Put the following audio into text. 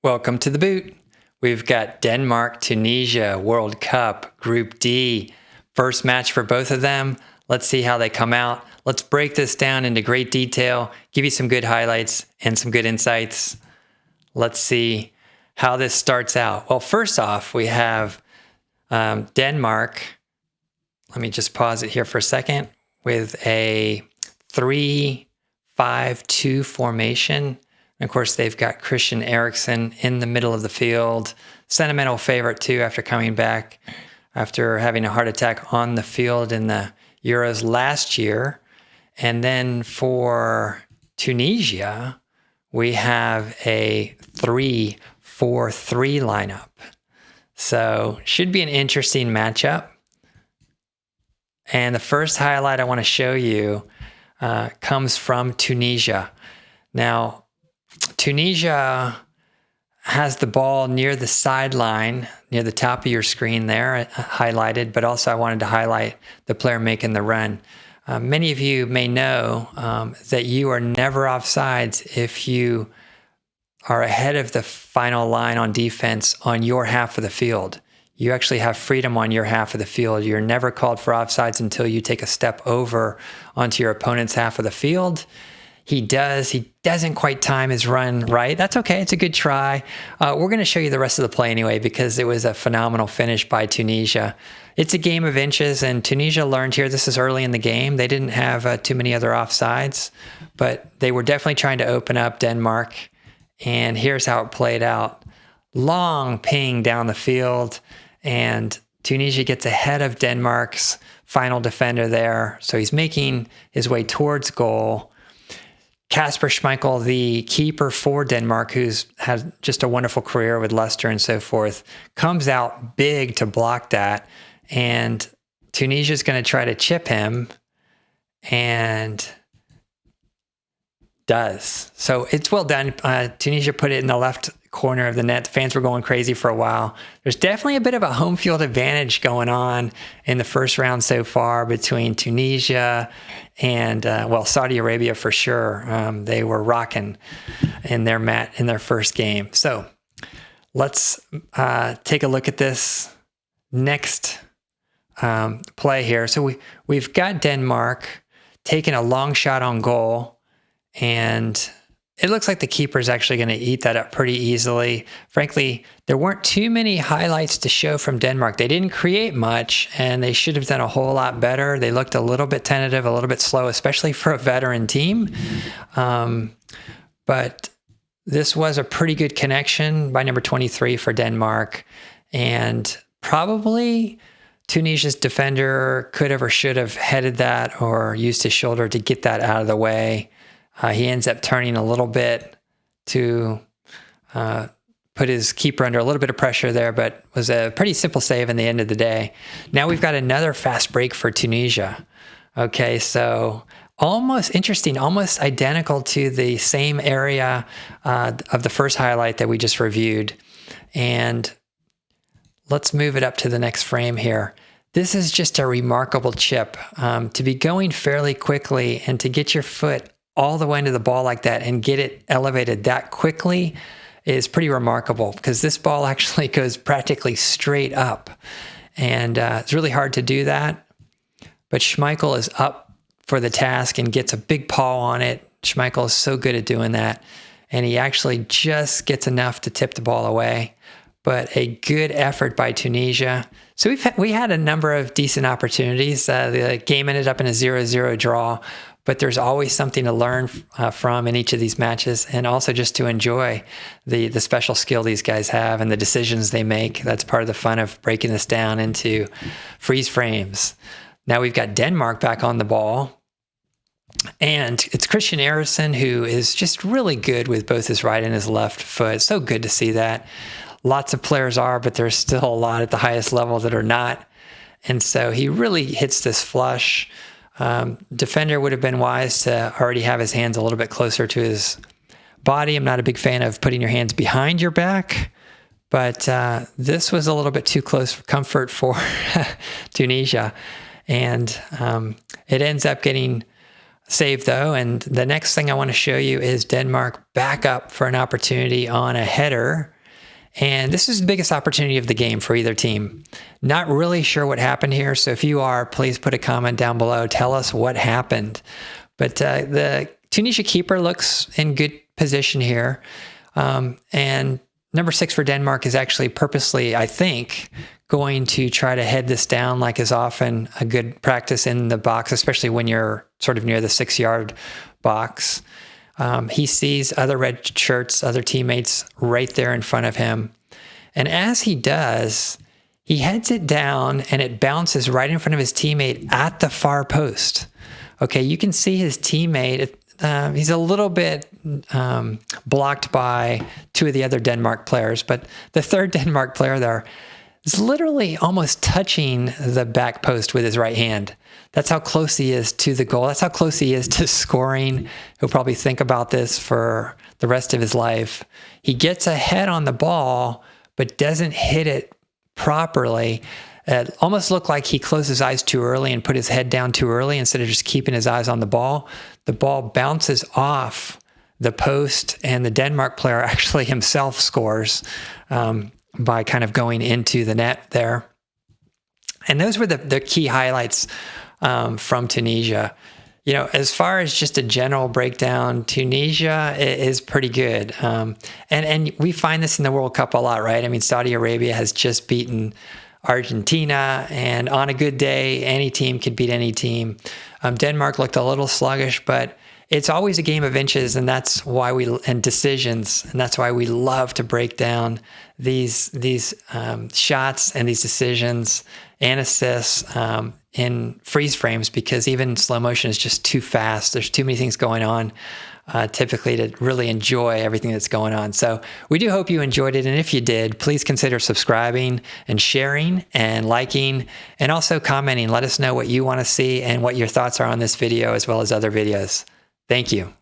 Welcome to the boot. We've got Denmark, Tunisia, World Cup, Group D. First match for both of them. Let's see how they come out. Let's break this down into great detail, give you some good highlights and some good insights. Let's see how this starts out. Well, first off, we have Denmark. Let me just pause it here for a second with a 3-5-2 formation. And of course, they've got Christian Eriksen in the middle of the field. Sentimental favorite, too, after coming back after having a heart attack on the field in the Euros last year. And then for Tunisia, we have a 3-4-3 lineup. So should be an interesting matchup. And the first highlight I want to show you comes from Tunisia. Now, Tunisia has the ball near the sideline, near the top of your screen there, highlighted, but also I wanted to highlight the player making the run. Many of you may know that you are never offsides if you are ahead of the final line on defense on your half of the field. You actually have freedom on your half of the field. You're never called for offsides until you take a step over onto your opponent's half of the field. He doesn't quite time his run right. That's okay. It's a good try. We're going to show you the rest of the play anyway because it was a phenomenal finish by Tunisia. It's a game of inches, and Tunisia learned here. This is early in the game. They didn't have too many other offsides, but they were definitely trying to open up Denmark. And here's how it played out. Long ping down the field, and Tunisia gets ahead of Denmark's final defender there. So he's making his way towards goal. Kasper Schmeichel, the keeper for Denmark, who's had just a wonderful career with Leicester and so forth, comes out big to block that. And Tunisia's going to try to chip him and does. So it's well done. Tunisia put it in the left corner of the net. The fans were going crazy for a while. There's definitely a bit of a home field advantage going on in the first round so far between Tunisia and, Saudi Arabia for sure. They were rocking in their first game. So let's take a look at this next play here. So we've got Denmark taking a long shot on goal, and it looks like the keeper is actually going to eat that up pretty easily. Frankly, there weren't too many highlights to show from Denmark. They didn't create much, and they should have done a whole lot better. They looked a little bit tentative, a little bit slow, especially for a veteran team. But this was a pretty good connection by number 23 for Denmark. And probably Tunisia's defender could have or should have headed that or used his shoulder to get that out of the way. He ends up turning a little bit to put his keeper under a little bit of pressure there, but was a pretty simple save in the end of the day. Now we've got another fast break for Tunisia. Okay, so almost identical to the same area of the first highlight that we just reviewed. And let's move it up to the next frame here. This is just a remarkable chip. To be going fairly quickly and to get your foot all the way into the ball like that and get it elevated that quickly is pretty remarkable because this ball actually goes practically straight up. And it's really hard to do that. But Schmeichel is up for the task and gets a big paw on it. Schmeichel is so good at doing that. And he actually just gets enough to tip the ball away. But a good effort by Tunisia. So we had a number of decent opportunities. The game ended up in a 0-0 draw. But there's always something to learn from in each of these matches, and also just to enjoy the special skill these guys have and the decisions they make. That's part of the fun of breaking this down into freeze frames. Now we've got Denmark back on the ball, and it's Christian Eriksen who is just really good with both his right and his left foot. So good to see that. Lots of players are, but there's still a lot at the highest level that are not. And so he really hits this flush. Defender would have been wise to already have his hands a little bit closer to his body. I'm not a big fan of putting your hands behind your back, but this was a little bit too close for comfort for Tunisia. And it ends up getting save though. And the next thing I want to show you is Denmark back up for an opportunity on a header. And this is the biggest opportunity of the game for either team. Not really sure what happened here. So if you are, please put a comment down below. Tell us what happened. But the Tunisia keeper looks in good position here. And number 6 for Denmark is actually purposely, I think, going to try to head this down, like is often a good practice in the box, especially when you're sort of near the 6-yard box. He sees other red shirts, other teammates right there in front of him. And as he does, he heads it down and it bounces right in front of his teammate at the far post. Okay, you can see his teammate. He's a little bit blocked by 2 of the other Denmark players, but the third Denmark player there is literally almost touching the back post with his right hand. That's how close he is to the goal. That's how close he is to scoring. He'll probably think about this for the rest of his life. He gets ahead on the ball, but doesn't hit it properly. It almost looked like he closed his eyes too early and put his head down too early instead of just keeping his eyes on the ball. The ball bounces off the post, and the Denmark player actually himself scores by kind of going into the net there. And those were the key highlights from Tunisia. You know, as far as just a general breakdown, Tunisia is pretty good. And we find this in the World Cup a lot, right? I mean, Saudi Arabia has just beaten Argentina, and on a good day, any team could beat any team. Denmark looked a little sluggish, but it's always a game of inches, and that's why and decisions, and that's why we love to break down these shots and these decisions and assists in freeze frames, because even slow motion is just too fast. There's too many things going on typically to really enjoy everything that's going on. So we do hope you enjoyed it. And if you did, please consider subscribing and sharing and liking and also commenting. Let us know what you want to see and what your thoughts are on this video as well as other videos. Thank you.